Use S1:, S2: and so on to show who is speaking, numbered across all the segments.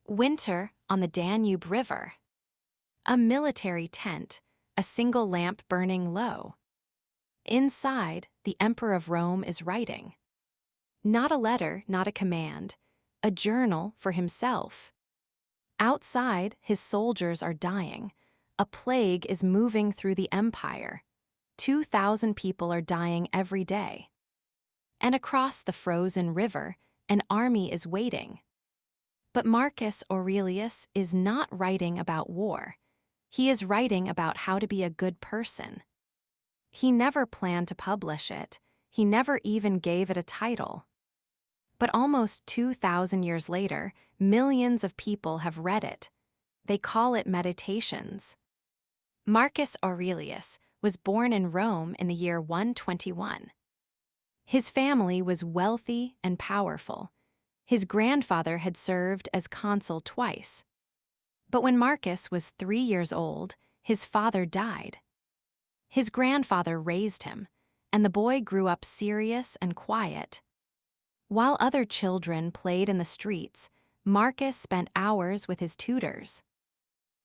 S1: Winter on the Danube River. A military tent, a single lamp burning low. Inside, the Emperor of Rome is writing. Not a letter, not a command, a journal for himself. Outside, his soldiers are dying. A plague is moving through the empire. 2,000 people are dying every day. And across the frozen river, an army is waiting. But Marcus Aurelius is not writing about war. He is writing about how to be a good person. He never planned to publish it. He never even gave it a title. But almost 2,000 years later, millions of people have read it. They call it Meditations. Marcus Aurelius was born in Rome in the year 121. His family was wealthy and powerful. His grandfather had served as consul twice. But when Marcus was 3 years old, his father died. His grandfather raised him, and the boy grew up serious and quiet. While other children played in the streets, Marcus spent hours with his tutors.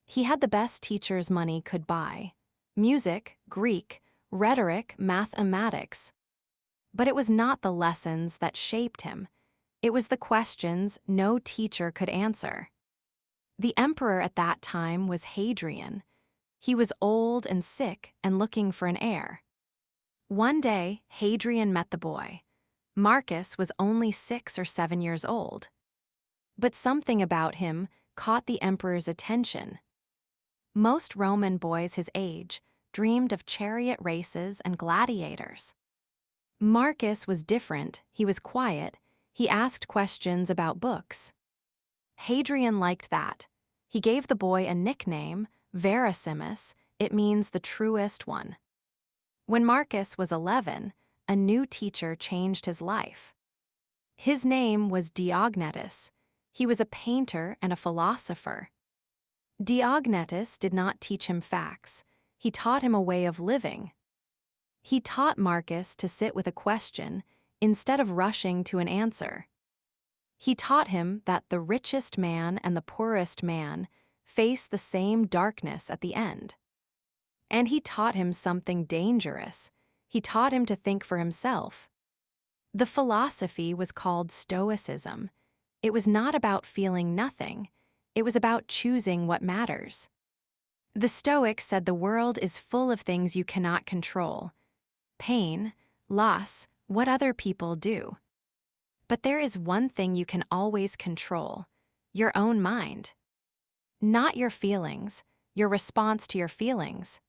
S1: He had the best teachers money could buy: music, Greek, rhetoric, mathematics. But it was not the lessons that shaped him. It was the questions no teacher could answer. The emperor at that time was Hadrian. He was old and sick and looking for an heir. One day, Hadrian met the boy. Marcus was only 6 or 7 years old. But something about him caught the emperor's attention. Most Roman boys his age dreamed of chariot races and gladiators. Marcus was different. He was quiet. He asked questions about books. Hadrian liked that. He gave the boy a nickname, Vericimus. It means the truest one. When Marcus was 11, a new teacher changed his life. His name was Diognetus. He was a painter and a philosopher. Diognetus did not teach him facts. He taught him a way of living. He taught Marcus to sit with a question instead of rushing to an answer. He taught him that the richest man and the poorest man face the same darkness at the end. And he taught him something dangerous. He taught him to think for himself. The philosophy was called Stoicism. It was not about feeling nothing. It was about choosing what matters. The Stoics said the world is full of things you cannot control: pain, loss, what other people do. But there is one thing you can always control: your own mind. Not your feelings, your response to your feelings.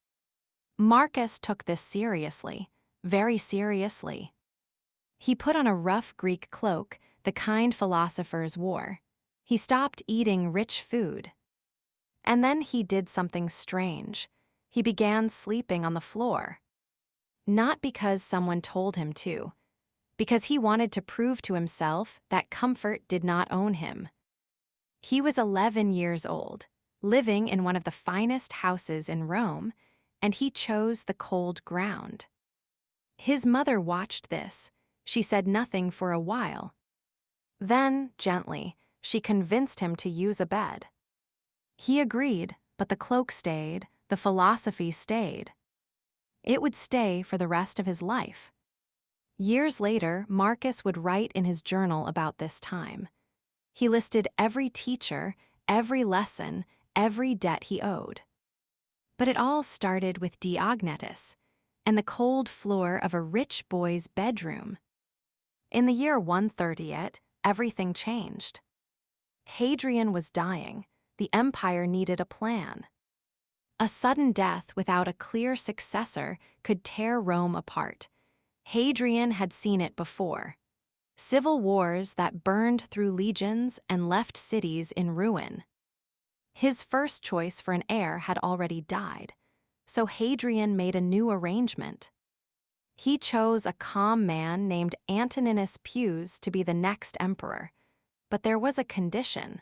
S1: Marcus took this seriously, very seriously. He put on a rough Greek cloak, the kind philosophers wore. He stopped eating rich food. And then he did something strange. He began sleeping on the floor. Not because someone told him to, because he wanted to prove to himself that comfort did not own him. He was 11 years old, living in one of the finest houses in Rome, and he chose the cold ground. His mother watched this. She said nothing for a while. Then, gently, she convinced him to use a bed. He agreed, but the cloak stayed, the philosophy stayed. It would stay for the rest of his life. Years later, Marcus would write in his journal about this time. He listed every teacher, every lesson, every debt he owed. But it all started with Diognetus and the cold floor of a rich boy's bedroom. In the year 138, everything changed. Hadrian was dying. The empire needed a plan. A sudden death without a clear successor could tear Rome apart. Hadrian had seen it before. Civil wars that burned through legions and left cities in ruin. His first choice for an heir had already died, so Hadrian made a new arrangement. He chose a calm man named Antoninus Pius to be the next emperor, but there was a condition.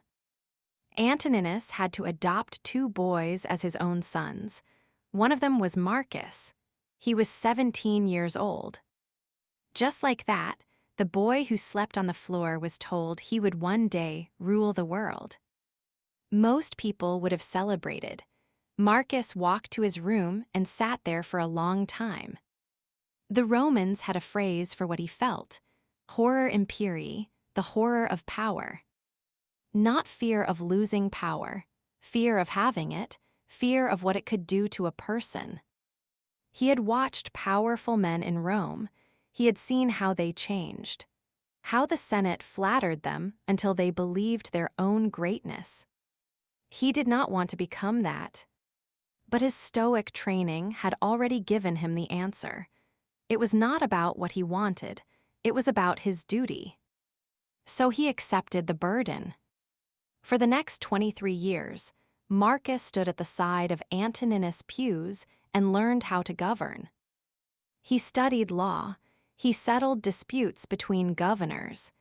S1: Antoninus had to adopt 2 boys as his own sons. One of them was Marcus. He was 17 years old. Just like that, the boy who slept on the floor was told he would one day rule the world. Most people would have celebrated. Marcus walked to his room and sat there for a long time. The Romans had a phrase for what he felt: horror imperii, the horror of power. Not fear of losing power, fear of having it, fear of what it could do to a person. He had watched powerful men in Rome. He had seen how they changed, how the Senate flattered them until they believed their own greatness. He did not want to become that. But his Stoic training had already given him the answer. It was not about what he wanted, it was about his duty. So he accepted the burden. For the next 23 years, Marcus stood at the side of Antoninus Pius and learned how to govern. He studied law. He settled disputes between governors.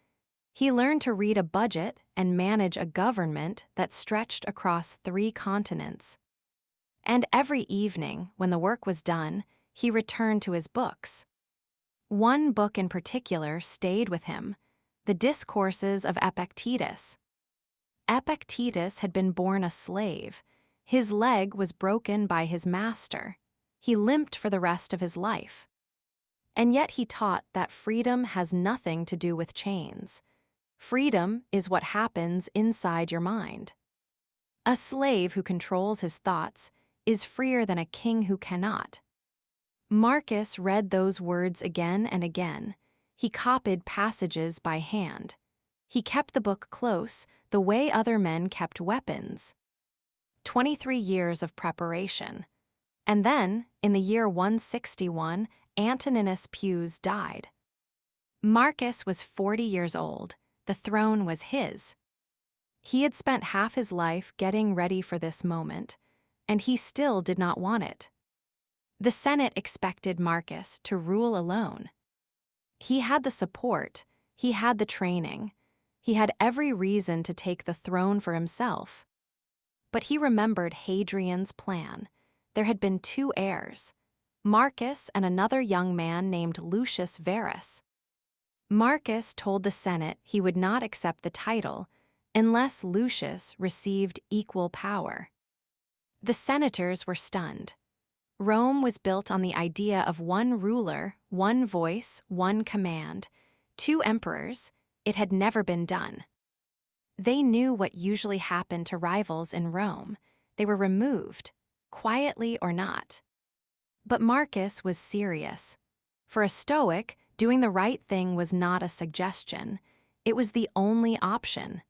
S1: He learned to read a budget and manage a government that stretched across 3 continents. And every evening, when the work was done, he returned to his books. One book in particular stayed with him: the Discourses of Epictetus. Epictetus had been born a slave. His leg was broken by his master. He limped for the rest of his life. And yet he taught that freedom has nothing to do with chains. Freedom is what happens inside your mind. A slave who controls his thoughts is freer than a king who cannot. Marcus read those words again and again. He copied passages by hand. He kept the book close, the way other men kept weapons. 23 years of preparation. And then, in the year 161, Antoninus Pius died. Marcus was 40 years old. The throne was his. He had spent half his life getting ready for this moment, and he still did not want it. The Senate expected Marcus to rule alone. He had the support, he had the training, he had every reason to take the throne for himself. But he remembered Hadrian's plan. There had been 2 heirs, Marcus and another young man named Lucius Verus. Marcus told the Senate he would not accept the title unless Lucius received equal power. The senators were stunned. Rome was built on the idea of one ruler, one voice, one command, 2 emperors. It had never been done. They knew what usually happened to rivals in Rome. They were removed, quietly or not. But Marcus was serious. For a Stoic, doing the right thing was not a suggestion. It was the only option.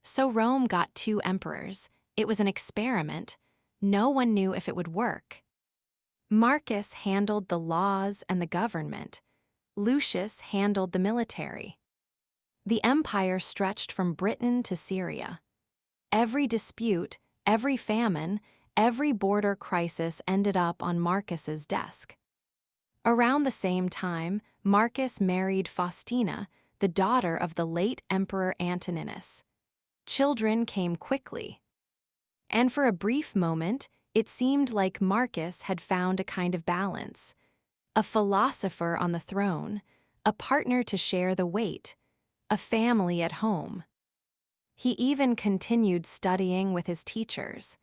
S1: So Rome got 2 emperors. It was an experiment. No one knew if it would work. Marcus handled the laws and the government. Lucius handled the military. The empire stretched from Britain to Syria. Every dispute, every famine, every border crisis ended up on Marcus's desk. Around the same time, Marcus married Faustina, the daughter of the late Emperor Antoninus. Children came quickly. And for a brief moment, it seemed like Marcus had found a kind of balance. A philosopher on the throne, a partner to share the weight, a family at home. He even continued studying with his teachers.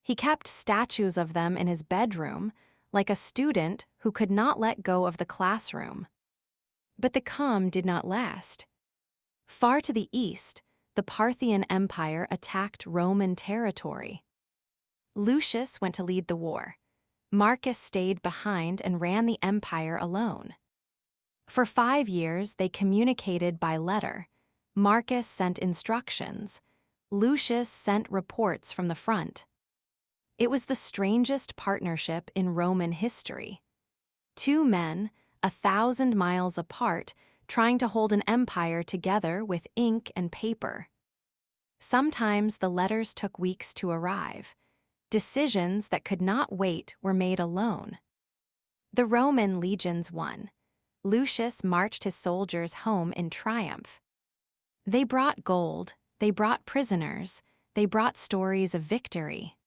S1: He kept statues of them in his bedroom, like a student who could not let go of the classroom. But the calm did not last. Far to the east, the Parthian Empire attacked Roman territory. Lucius went to lead the war. Marcus stayed behind and ran the empire alone. For 5 years, they communicated by letter. Marcus sent instructions. Lucius sent reports from the front. It was the strangest partnership in Roman history. 2 men, 1,000 miles apart, trying to hold an empire together with ink and paper. Sometimes the letters took weeks to arrive. Decisions that could not wait were made alone. The Roman legions won. Lucius marched his soldiers home in triumph. They brought gold, they brought prisoners, they brought stories of victory.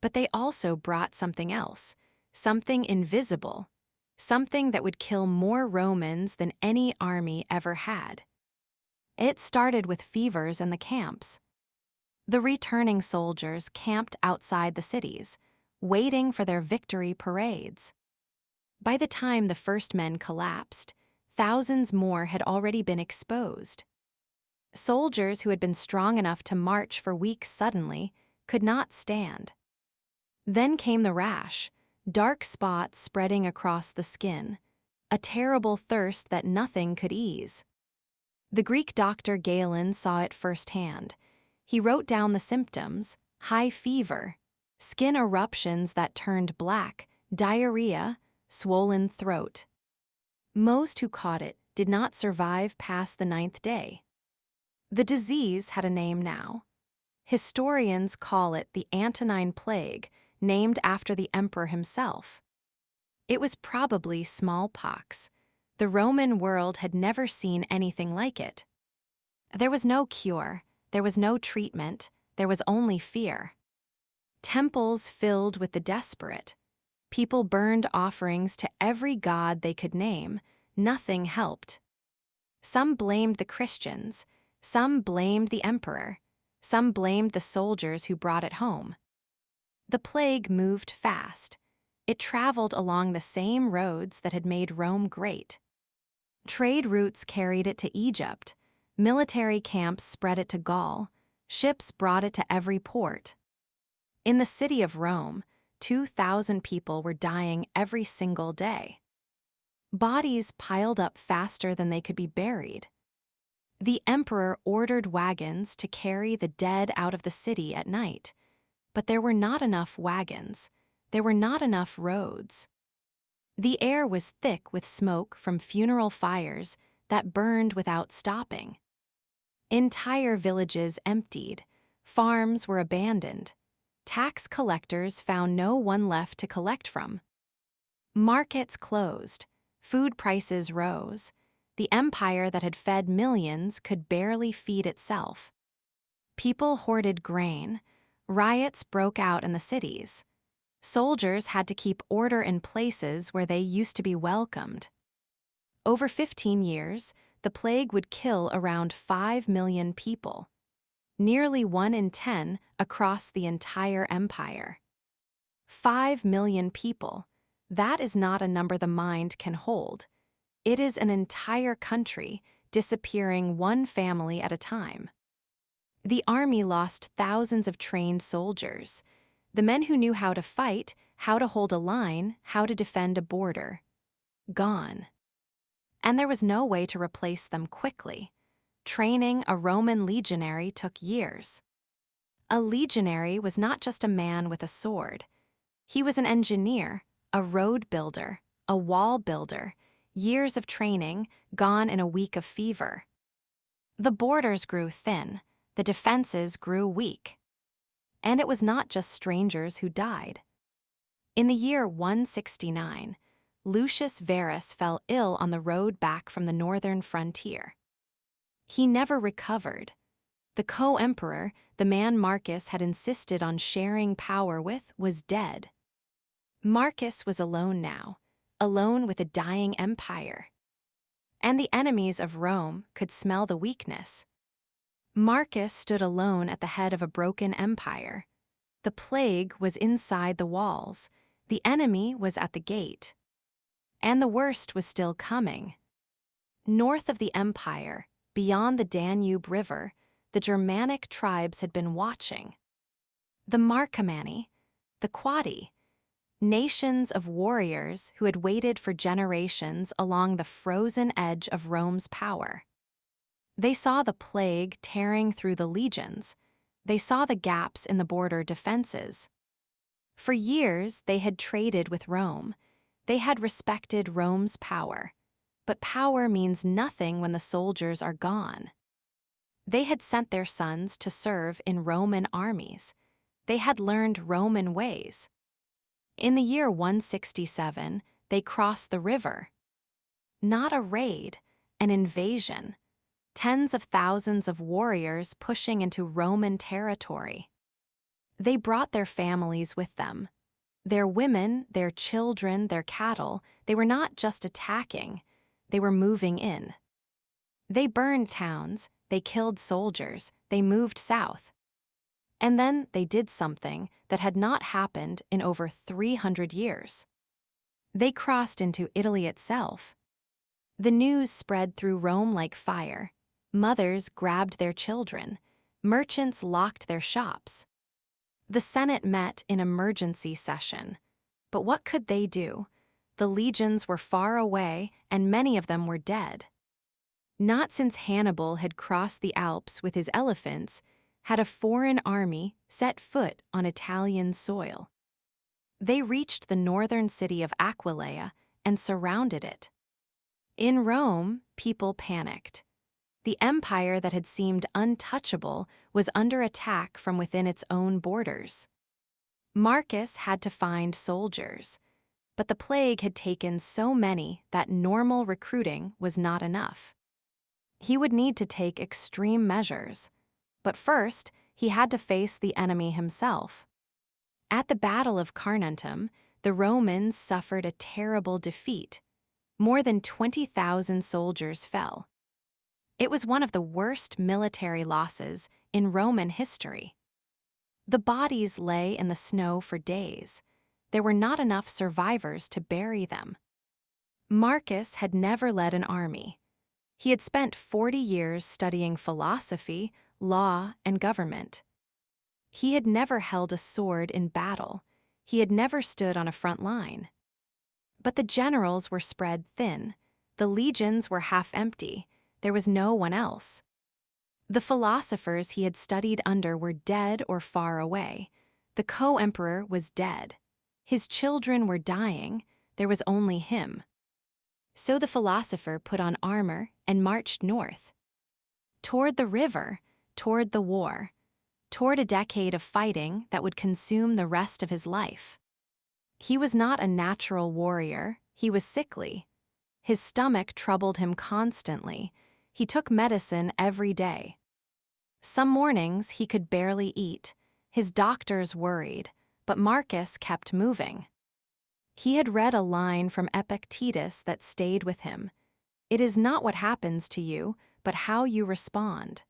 S1: But they also brought something else, something invisible, something that would kill more Romans than any army ever had. It started with fevers in the camps. The returning soldiers camped outside the cities, waiting for their victory parades. By the time the first men collapsed, thousands more had already been exposed. Soldiers who had been strong enough to march for weeks suddenly could not stand. Then came the rash, dark spots spreading across the skin, a terrible thirst that nothing could ease. The Greek doctor Galen saw it firsthand. He wrote down the symptoms: high fever, skin eruptions that turned black, diarrhea, swollen throat. Most who caught it did not survive past the 9th day. The disease had a name now. Historians call it the Antonine Plague, named after the emperor himself. It was probably smallpox. The Roman world had never seen anything like it. There was no cure, there was no treatment, there was only fear. Temples filled with the desperate. People burned offerings to every god they could name. Nothing helped. Some blamed the Christians, some blamed the emperor, some blamed the soldiers who brought it home. The plague moved fast. It traveled along the same roads that had made Rome great. Trade routes carried it to Egypt, military camps spread it to Gaul, ships brought it to every port. In the city of Rome, 2,000 people were dying every single day. Bodies piled up faster than they could be buried. The emperor ordered wagons to carry the dead out of the city at night, but there were not enough wagons. There were not enough roads. The air was thick with smoke from funeral fires that burned without stopping. Entire villages emptied, farms were abandoned. Tax collectors found no one left to collect from. Markets closed, food prices rose. The empire that had fed millions could barely feed itself. People hoarded grain. Riots broke out in the cities. Soldiers had to keep order in places where they used to be welcomed. Over 15 years, the plague would kill around 5 million people, nearly 1 in 10 across the entire empire. 5 million people. That is not a number the mind can hold. It is an entire country disappearing one family at a time. The army lost thousands of trained soldiers, the men who knew how to fight, how to hold a line, how to defend a border. Gone. And there was no way to replace them quickly. Training a Roman legionary took years. A legionary was not just a man with a sword. He was an engineer, a road builder, a wall builder. Years of training, gone in a week of fever. The borders grew thin, the defenses grew weak. And it was not just strangers who died. In the year 169, Lucius Verus fell ill on the road back from the northern frontier. He never recovered. The co-emperor, the man Marcus had insisted on sharing power with, was dead. Marcus was alone now, alone with a dying empire. And the enemies of Rome could smell the weakness. Marcus stood alone at the head of a broken empire. The plague was inside the walls. The enemy was at the gate. And the worst was still coming. North of the empire, beyond the Danube River, the Germanic tribes had been watching. The Marcomanni, the Quadi, nations of warriors who had waited for generations along the frozen edge of Rome's power. They saw the plague tearing through the legions. They saw the gaps in the border defenses. For years, they had traded with Rome. They had respected Rome's power. But power means nothing when the soldiers are gone. They had sent their sons to serve in Roman armies. They had learned Roman ways. In the year 167, they crossed the river. Not a raid, an invasion. Tens of thousands of warriors pushing into Roman territory. They brought their families with them. Their women, their children, their cattle. They were not just attacking, they were moving in. They burned towns, they killed soldiers, they moved south. And then they did something that had not happened in over 300 years. They crossed into Italy itself. The news spread through Rome like fire. Mothers grabbed their children. Merchants locked their shops. The Senate met in emergency session. But what could they do? The legions were far away, and many of them were dead. Not since Hannibal had crossed the Alps with his elephants had a foreign army set foot on Italian soil. They reached the northern city of Aquileia and surrounded it. In Rome, people panicked. The empire that had seemed untouchable was under attack from within its own borders. Marcus had to find soldiers, but the plague had taken so many that normal recruiting was not enough. He would need to take extreme measures, but first he had to face the enemy himself. At the Battle of Carnuntum, the Romans suffered a terrible defeat. More than 20,000 soldiers fell. It was one of the worst military losses in Roman history. The bodies lay in the snow for days. There were not enough survivors to bury them. Marcus had never led an army. He had spent 40 years studying philosophy, law, and government. He had never held a sword in battle. He had never stood on a front line. But the generals were spread thin. The legions were half empty. There was no one else. The philosophers he had studied under were dead or far away. The co-emperor was dead. His children were dying. There was only him. So the philosopher put on armor and marched north. Toward the river, toward the war, toward a decade of fighting that would consume the rest of his life. He was not a natural warrior. He was sickly. His stomach troubled him constantly. He took medicine every day. Some mornings he could barely eat. His doctors worried, but Marcus kept moving. He had read a line from Epictetus that stayed with him. It is not what happens to you, but how you respond.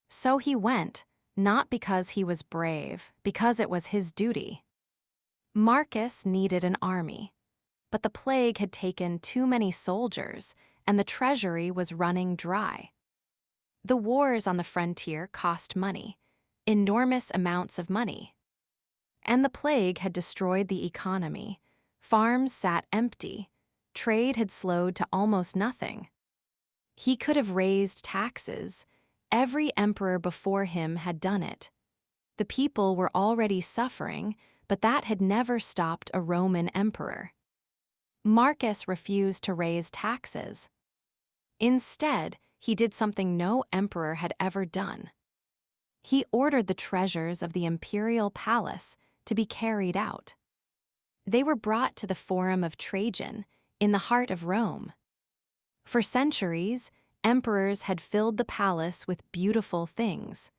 S1: So he went, not because he was brave, because it was his duty. Marcus needed an army, but the plague had taken too many soldiers, and the treasury was running dry. The wars on the frontier cost money, enormous amounts of money. And the plague had destroyed the economy. Farms sat empty. Trade had slowed to almost nothing. He could have raised taxes. Every emperor before him had done it. The people were already suffering, but that had never stopped a Roman emperor. Marcus refused to raise taxes. Instead, he did something no emperor had ever done. He ordered the treasures of the imperial palace to be carried out. They were brought to the Forum of Trajan, in the heart of Rome. For centuries, emperors had filled the palace with beautiful things.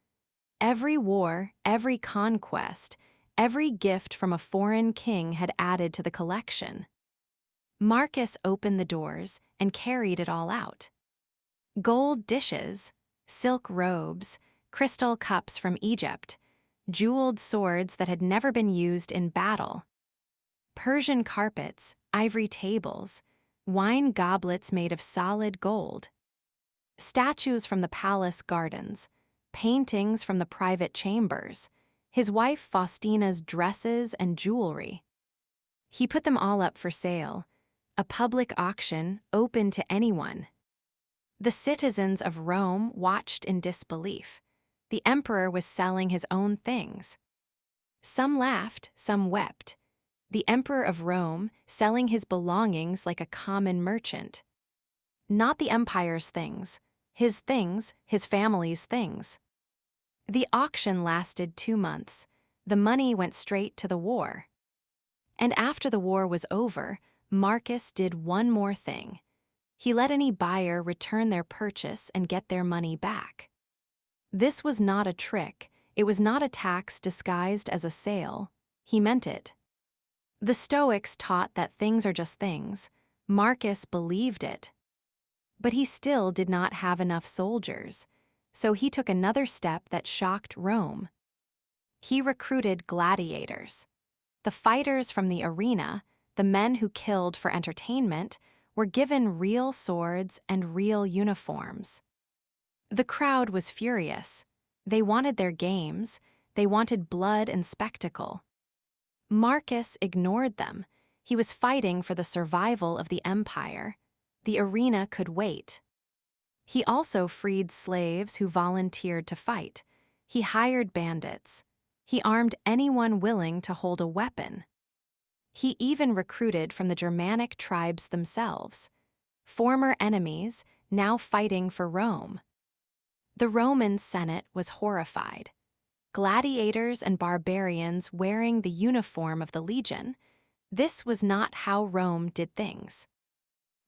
S1: Every war, every conquest, every gift from a foreign king had added to the collection. Marcus opened the doors and carried it all out. Gold dishes, silk robes, crystal cups from Egypt, jeweled swords that had never been used in battle, Persian carpets, ivory tables, wine goblets made of solid gold, statues from the palace gardens, paintings from the private chambers, his wife Faustina's dresses and jewelry. He put them all up for sale, a public auction open to anyone. The citizens of Rome watched in disbelief. The emperor was selling his own things. Some laughed, some wept. The emperor of Rome selling his belongings like a common merchant. Not the empire's things, his family's things. The auction lasted 2 months. The money went straight to the war. And after the war was over, Marcus did one more thing. He let any buyer return their purchase and get their money back. This was not a trick. It was not a tax disguised as a sale. He meant it. The Stoics taught that things are just things. Marcus believed it. But he still did not have enough soldiers, so he took another step that shocked Rome. He recruited gladiators. The fighters from the arena, the men who killed for entertainment, were given real swords and real uniforms. The crowd was furious. They wanted their games, they wanted blood and spectacle. Marcus ignored them. He was fighting for the survival of the empire. The arena could wait. He also freed slaves who volunteered to fight. He hired bandits. He armed anyone willing to hold a weapon. He even recruited from the Germanic tribes themselves, former enemies now fighting for Rome. The Roman Senate was horrified. Gladiators and barbarians wearing the uniform of the legion. This was not how Rome did things.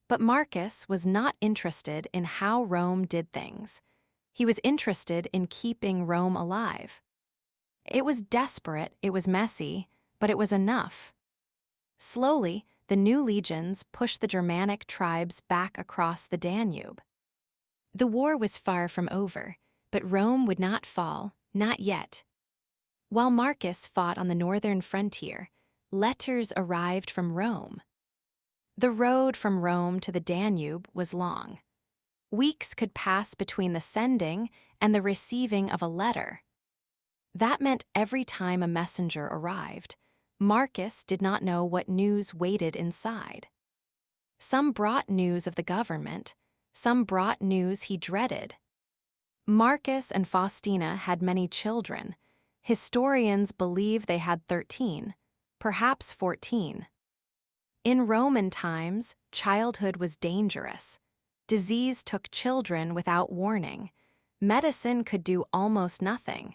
S1: But Marcus was not interested in how Rome did things. He was interested in keeping Rome alive. It was desperate, it was messy, but it was enough. Slowly, the new legions pushed the Germanic tribes back across the Danube. The war was far from over, but Rome would not fall, not yet. While Marcus fought on the northern frontier, letters arrived from Rome. The road from Rome to the Danube was long. Weeks could pass between the sending and the receiving of a letter. That meant every time a messenger arrived, Marcus did not know what news waited inside. Some brought news of the government, some brought news he dreaded. Marcus and Faustina had many children. Historians believe they had 13, perhaps 14. In Roman times, childhood was dangerous. Disease took children without warning. Medicine could do almost nothing.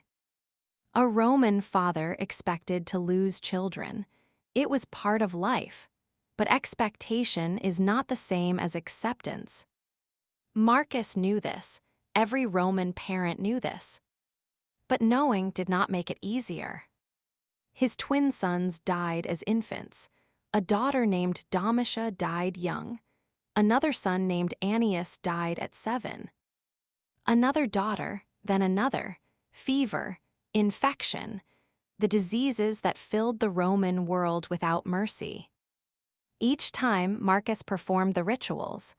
S1: A Roman father expected to lose children. It was part of life, but expectation is not the same as acceptance. Marcus knew this. Every Roman parent knew this. But knowing did not make it easier. His twin sons died as infants. A daughter named Domitia died young. Another son named Annius died at 7. Another daughter, then another. Fever, infection, the diseases that filled the Roman world without mercy. Each time Marcus performed the rituals.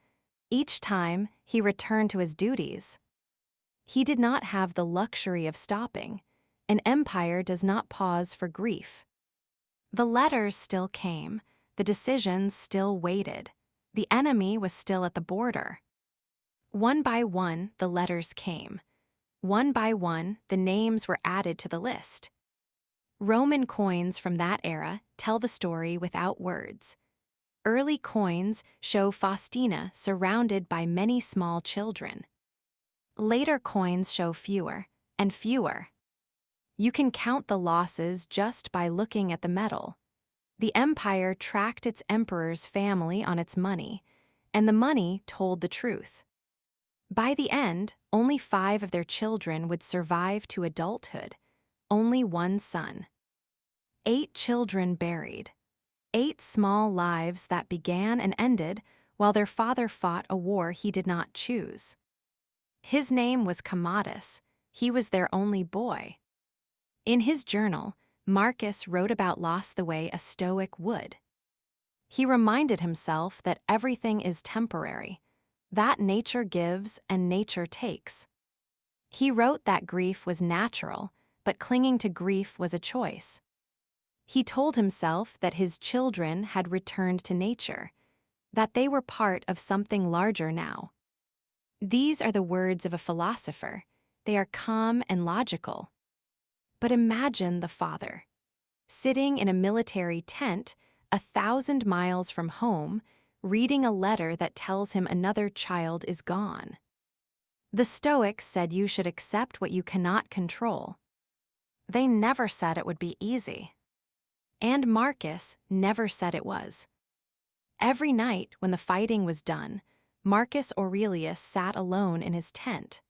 S1: Each time he returned to his duties. He did not have the luxury of stopping. An empire does not pause for grief. The letters still came. The decisions still waited. The enemy was still at the border. One by one, the letters came. One by one, the names were added to the list. Roman coins from that era tell the story without words. Early coins show Faustina surrounded by many small children. Later coins show fewer and fewer. You can count the losses just by looking at the metal. The empire tracked its emperor's family on its money, and the money told the truth. By the end, only 5 of their children would survive to adulthood, only 1 son. 8 children buried. 8 small lives that began and ended while their father fought a war he did not choose. His name was Commodus. He was their only boy. In his journal, Marcus wrote about loss the way a Stoic would. He reminded himself that everything is temporary, that nature gives and nature takes. He wrote that grief was natural, but clinging to grief was a choice. He told himself that his children had returned to nature, that they were part of something larger now. These are the words of a philosopher. They are calm and logical. But imagine the father, sitting in a military tent 1,000 miles from home, reading a letter that tells him another child is gone. The Stoics said you should accept what you cannot control. They never said it would be easy. And Marcus never said it was. Every night when the fighting was done, Marcus Aurelius sat alone in his tent.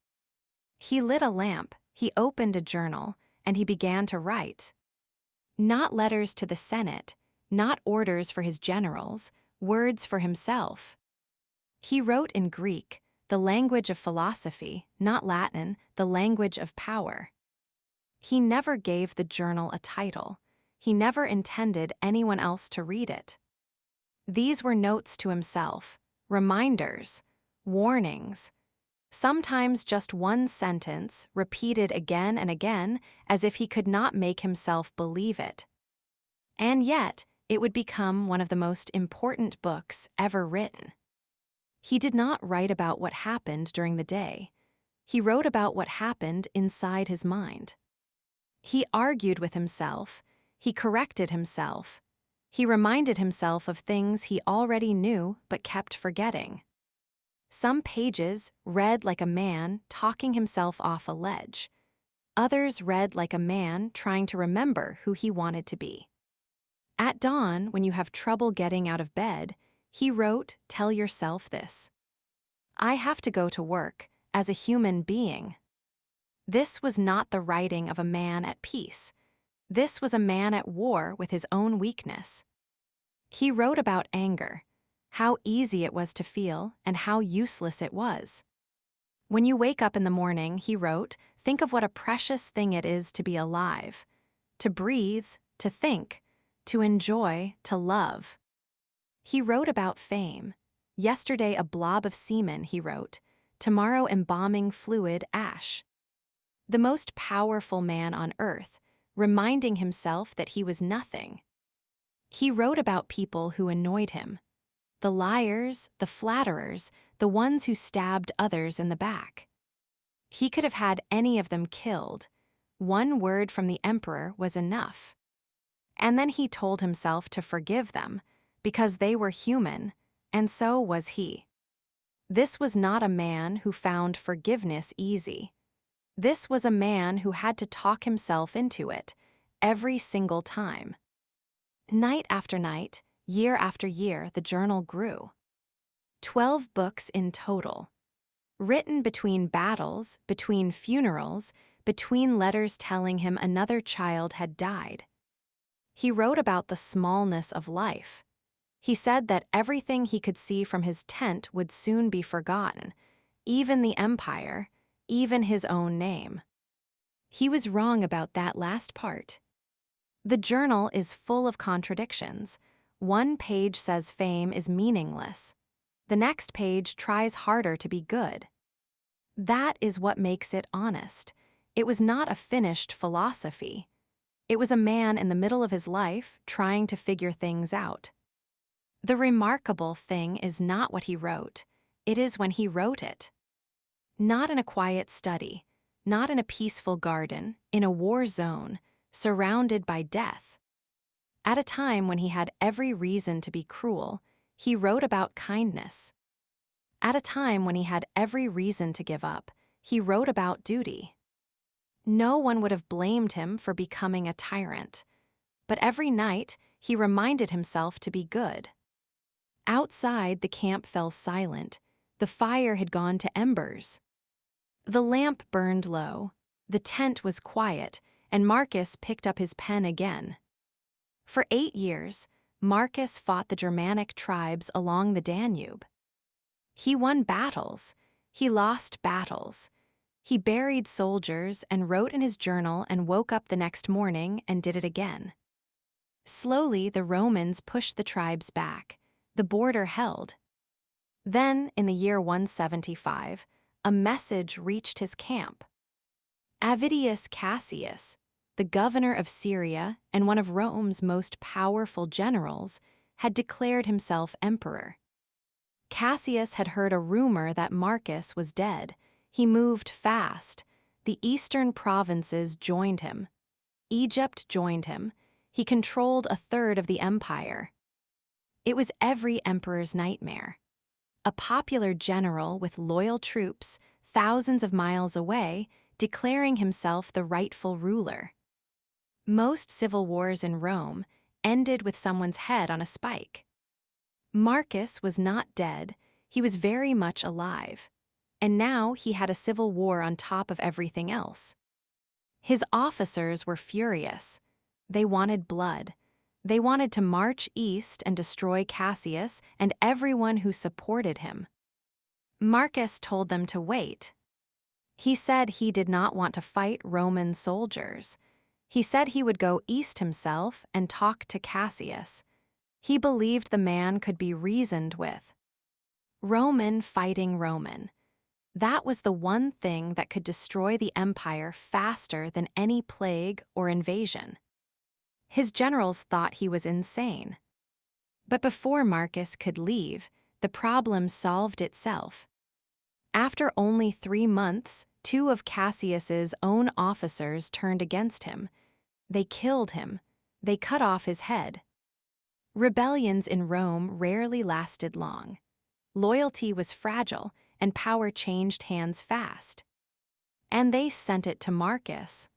S1: He lit a lamp, he opened a journal, and he began to write. Not letters to the Senate, not orders for his generals, words for himself. He wrote in Greek, the language of philosophy, not Latin, the language of power. He never gave the journal a title. He never intended anyone else to read it. These were notes to himself, reminders, warnings, sometimes just one sentence repeated again and again as if he could not make himself believe it. And yet, it would become one of the most important books ever written. He did not write about what happened during the day. He wrote about what happened inside his mind. He argued with himself. He corrected himself. He reminded himself of things he already knew but kept forgetting. Some pages read like a man talking himself off a ledge. Others read like a man trying to remember who he wanted to be. At dawn, when you have trouble getting out of bed, he wrote, "Tell yourself this. I have to go to work as a human being." This was not the writing of a man at peace. This was a man at war with his own weakness. He wrote about anger, how easy it was to feel and how useless it was. When you wake up in the morning, he wrote, think of what a precious thing it is to be alive, to breathe, to think, to enjoy, to love. He wrote about fame. Yesterday a blob of semen, he wrote. Tomorrow embalming fluid ash. The most powerful man on earth, reminding himself that he was nothing. He wrote about people who annoyed him. The liars, the flatterers, the ones who stabbed others in the back. He could have had any of them killed. One word from the emperor was enough. And then he told himself to forgive them, because they were human, and so was he. This was not a man who found forgiveness easy. This was a man who had to talk himself into it, every single time. Night after night, year after year, the journal grew. 12 books in total. Written between battles, between funerals, between letters telling him another child had died. He wrote about the smallness of life. He said that everything he could see from his tent would soon be forgotten, even the empire, even his own name. He was wrong about that last part. The journal is full of contradictions. One page says fame is meaningless. The next page tries harder to be good. That is what makes it honest. It was not a finished philosophy. It was a man in the middle of his life trying to figure things out. The remarkable thing is not what he wrote. It is when he wrote it. Not in a quiet study, not in a peaceful garden, in a war zone, surrounded by death. At a time when he had every reason to be cruel, he wrote about kindness. At a time when he had every reason to give up, he wrote about duty. No one would have blamed him for becoming a tyrant, but every night he reminded himself to be good. Outside, the camp fell silent. The fire had gone to embers. The lamp burned low. The tent was quiet, and Marcus picked up his pen again. For 8 years, Marcus fought the Germanic tribes along the Danube. He won battles. He lost battles. He buried soldiers and wrote in his journal and woke up the next morning and did it again. Slowly, the Romans pushed the tribes back. The border held. Then, in the year 175, a message reached his camp. Avidius Cassius, the governor of Syria and one of Rome's most powerful generals, had declared himself emperor. Cassius had heard a rumor that Marcus was dead. He moved fast. The eastern provinces joined him. Egypt joined him. He controlled a third of the empire. It was every emperor's nightmare. A popular general with loyal troops, thousands of miles away, declaring himself the rightful ruler. Most civil wars in Rome ended with someone's head on a spike. Marcus was not dead, he was very much alive, and now he had a civil war on top of everything else. His officers were furious. They wanted blood. They wanted to march east and destroy Cassius and everyone who supported him. Marcus told them to wait. He said he did not want to fight Roman soldiers. He said he would go east himself and talk to Cassius. He believed the man could be reasoned with. Roman fighting Roman. That was the one thing that could destroy the empire faster than any plague or invasion. His generals thought he was insane. But before Marcus could leave, the problem solved itself. After only 3 months, 2 of Cassius's own officers turned against him. They killed him. They cut off his head. Rebellions in Rome rarely lasted long. Loyalty was fragile, and power changed hands fast. And they sent it to Marcus.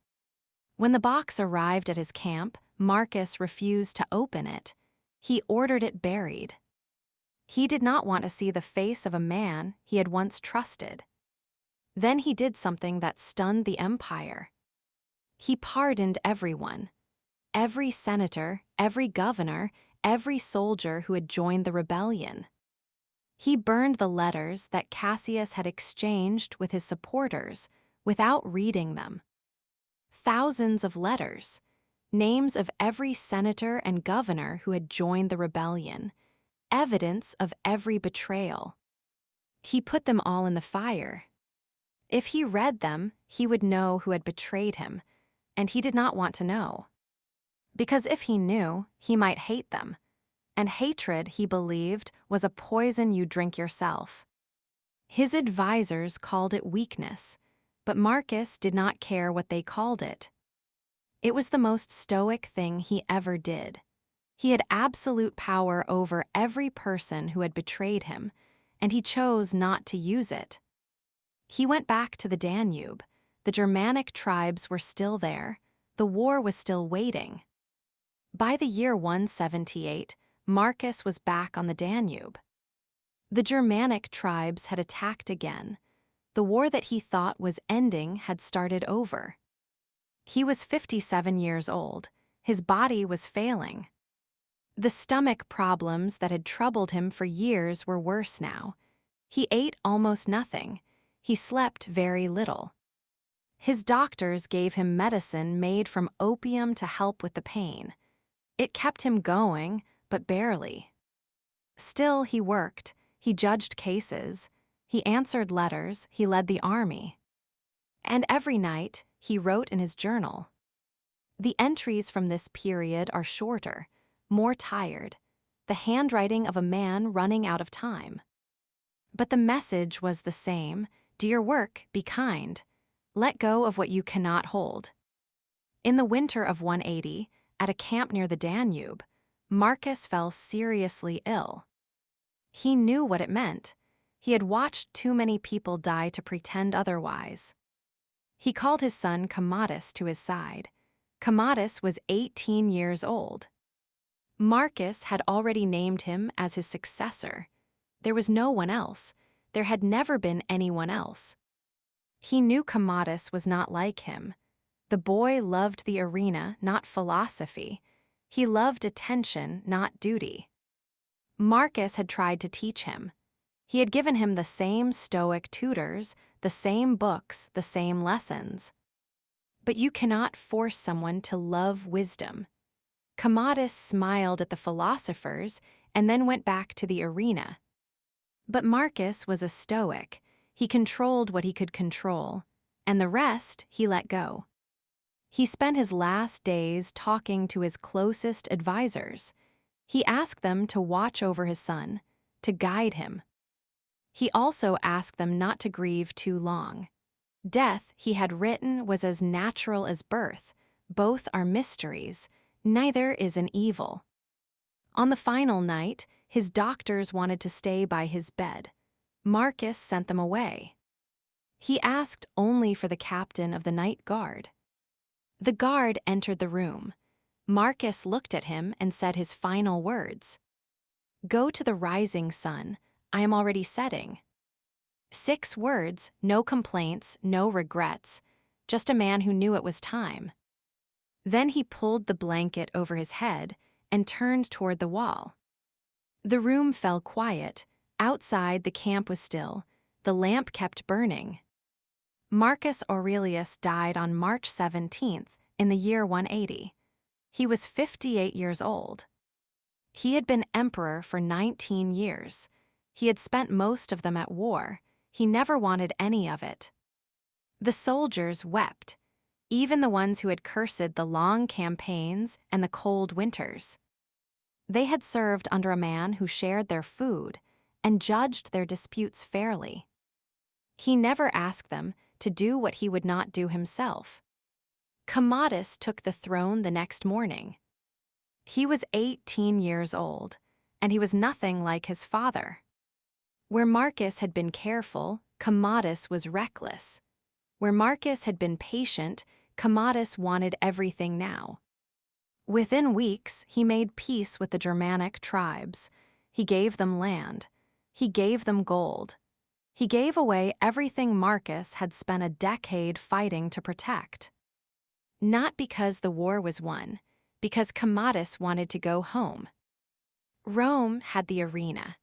S1: When the box arrived at his camp, Marcus refused to open it. He ordered it buried. He did not want to see the face of a man he had once trusted. Then he did something that stunned the empire. He pardoned everyone. Every senator, every governor, every soldier who had joined the rebellion. He burned the letters that Cassius had exchanged with his supporters without reading them. Thousands of letters, names of every senator and governor who had joined the rebellion, evidence of every betrayal. He put them all in the fire. If he read them, he would know who had betrayed him, and he did not want to know. Because if he knew, he might hate them. And hatred, he believed, was a poison you drink yourself. His advisors called it weakness, but Marcus did not care what they called it. It was the most stoic thing he ever did. He had absolute power over every person who had betrayed him, and he chose not to use it. He went back to the Danube. The Germanic tribes were still there. The war was still waiting. By the year 178, Marcus was back on the Danube. The Germanic tribes had attacked again. The war that he thought was ending had started over. He was 57 years old. His body was failing. The stomach problems that had troubled him for years were worse now. He ate almost nothing. He slept very little. His doctors gave him medicine made from opium to help with the pain. It kept him going, but barely. Still, he worked. He judged cases. He answered letters. He led the army. And every night, he wrote in his journal. The entries from this period are shorter, more tired, the handwriting of a man running out of time. But the message was the same: do your work, be kind. Let go of what you cannot hold. In the winter of 180, at a camp near the Danube, Marcus fell seriously ill. He knew what it meant. He had watched too many people die to pretend otherwise. He called his son Commodus to his side. Commodus was 18 years old. Marcus had already named him as his successor. There was no one else. There had never been anyone else. He knew Commodus was not like him. The boy loved the arena, not philosophy. He loved attention, not duty. Marcus had tried to teach him. He had given him the same stoic tutors, the same books, the same lessons. But you cannot force someone to love wisdom. Commodus smiled at the philosophers and then went back to the arena. But Marcus was a stoic. He controlled what he could control, and the rest he let go. He spent his last days talking to his closest advisors. He asked them to watch over his son, to guide him. He also asked them not to grieve too long. Death, he had written, was as natural as birth. Both are mysteries. Neither is an evil. On the final night, his doctors wanted to stay by his bed. Marcus sent them away. He asked only for the captain of the night guard. The guard entered the room. Marcus looked at him and said his final words. "Go to the rising sun. I am already setting." 6 words, no complaints, no regrets, just a man who knew it was time. Then he pulled the blanket over his head and turned toward the wall. The room fell quiet. Outside, the camp was still. The lamp kept burning. Marcus Aurelius died on March 17th in the year 180. He was 58 years old. He had been emperor for 19 years. He had spent most of them at war. He never wanted any of it. The soldiers wept, even the ones who had cursed the long campaigns and the cold winters. They had served under a man who shared their food and judged their disputes fairly. He never asked them to do what he would not do himself. Commodus took the throne the next morning. He was 18 years old, and he was nothing like his father. Where Marcus had been careful, Commodus was reckless. Where Marcus had been patient, Commodus wanted everything now. Within weeks, he made peace with the Germanic tribes. He gave them land. He gave them gold. He gave away everything Marcus had spent a decade fighting to protect. Not because the war was won, because Commodus wanted to go home. Rome had the arena,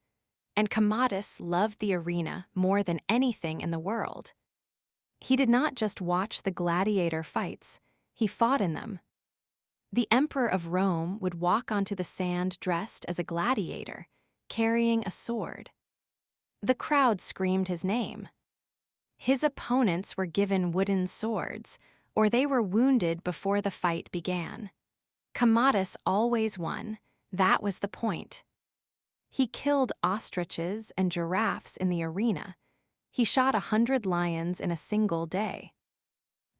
S1: and Commodus loved the arena more than anything in the world. He did not just watch the gladiator fights, he fought in them. The emperor of Rome would walk onto the sand dressed as a gladiator, carrying a sword. The crowd screamed his name. His opponents were given wooden swords, or they were wounded before the fight began. Commodus always won. That was the point. He killed ostriches and giraffes in the arena. He shot 100 lions in a single day.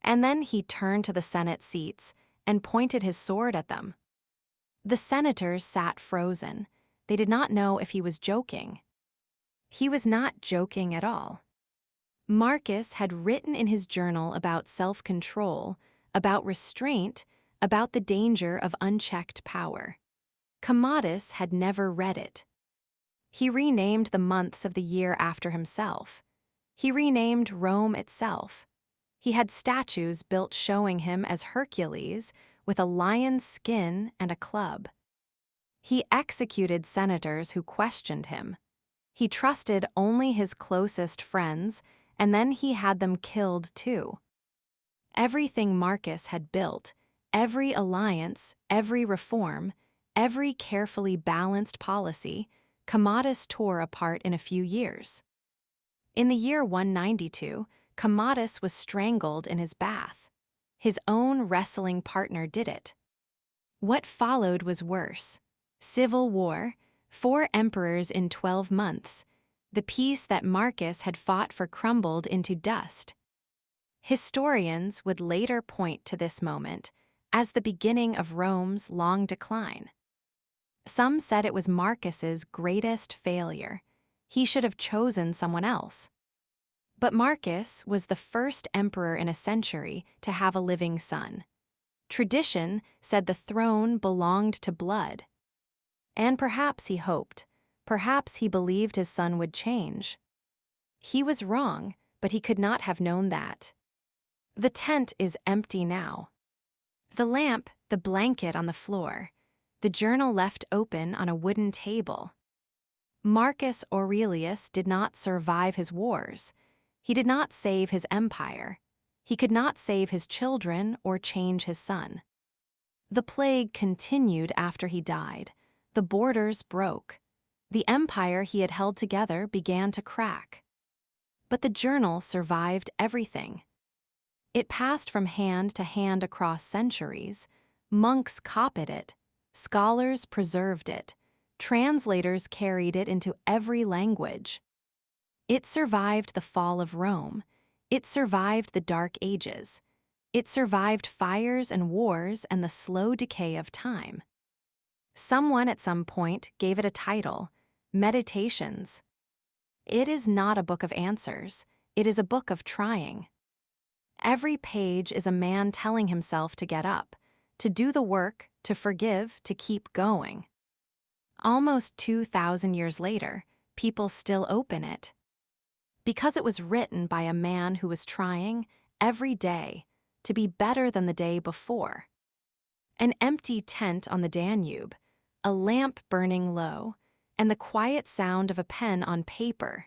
S1: And then he turned to the Senate seats and pointed his sword at them. The senators sat frozen. They did not know if he was joking. He was not joking at all. Marcus had written in his journal about self-control, about restraint, about the danger of unchecked power. Commodus had never read it. He renamed the months of the year after himself. He renamed Rome itself. He had statues built showing him as Hercules with a lion's skin and a club. He executed senators who questioned him. He trusted only his closest friends, and then he had them killed too. Everything Marcus had built, every alliance, every reform, every carefully balanced policy, Commodus tore apart in a few years. In the year 192, Commodus was strangled in his bath. His own wrestling partner did it. What followed was worse. Civil war, 4 emperors in 12 months. The peace that Marcus had fought for crumbled into dust. Historians would later point to this moment as the beginning of Rome's long decline. Some said it was Marcus's greatest failure. He should have chosen someone else. But Marcus was the first emperor in a century to have a living son. Tradition said the throne belonged to blood. And perhaps he hoped, perhaps he believed his son would change. He was wrong, but he could not have known that. The tent is empty now. The lamp, the blanket on the floor, the journal left open on a wooden table. Marcus Aurelius did not survive his wars. He did not save his empire. He could not save his children or change his son. The plague continued after he died. The borders broke. The empire he had held together began to crack. But the journal survived everything. It passed from hand to hand across centuries. Monks copied it. Scholars preserved it. Translators carried it into every language. It survived the fall of Rome. It survived the Dark Ages. It survived fires and wars and the slow decay of time. Someone at some point gave it a title, Meditations. It is not a book of answers. It is a book of trying. Every page is a man telling himself to get up, to do the work, to forgive, to keep going. Almost 2,000 years later, people still open it. Because it was written by a man who was trying, every day, to be better than the day before. An empty tent on the Danube, a lamp burning low, and the quiet sound of a pen on paper.